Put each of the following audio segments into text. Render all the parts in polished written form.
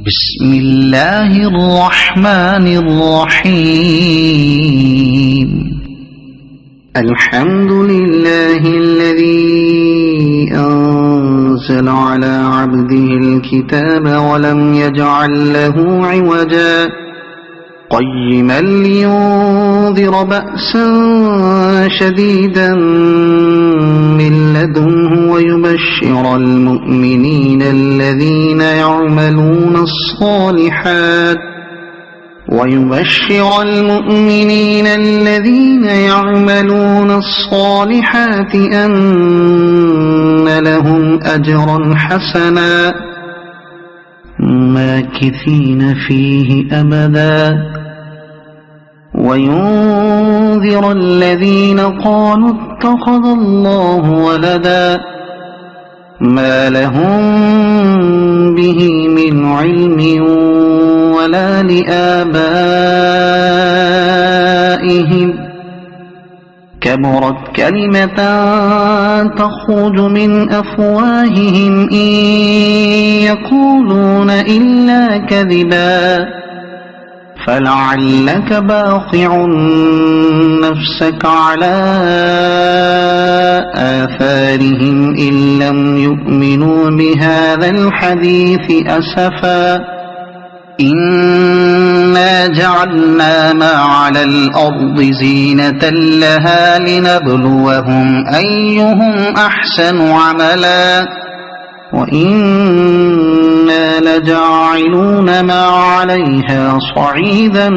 بسم الله الرحمن الرحيم. الحمد لله الذي أنزل على عبده الكتاب ولم يجعل له عوجا قيما لينذر بأسا شديدا من لدنه ويبشر المؤمنين الذين يعملون الصالحات أن لهم أجرا حسنا ماكثين فيه أبدا وينذر الذين قالوا اتخذ الله ولدا ما لهم به من علم ولا لآبائهم كبرت كلمة تخرج من أفواههم إن يقولون إلا كذبا فلعلك باخع نفسك على آثارهم إن لم يؤمنوا بهذا الحديث أسفا إنا جعلنا ما على الأرض زينة لها لنبلوهم أيهم أحسن عملا وإنا لجاعلون ما عليها صعيدا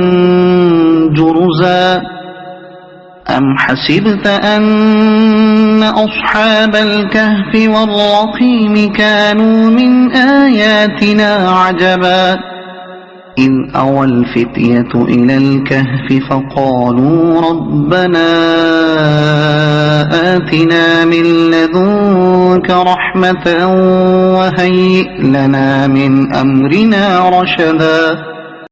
جرزا أم حسبت أن أصحاب الكهف والرقيم كانوا من آياتنا عجبا إذ أوى الفتية إلى الكهف فقالوا ربنا آتنا من لدنك رحمة وهيئ لنا من أمرنا رشدا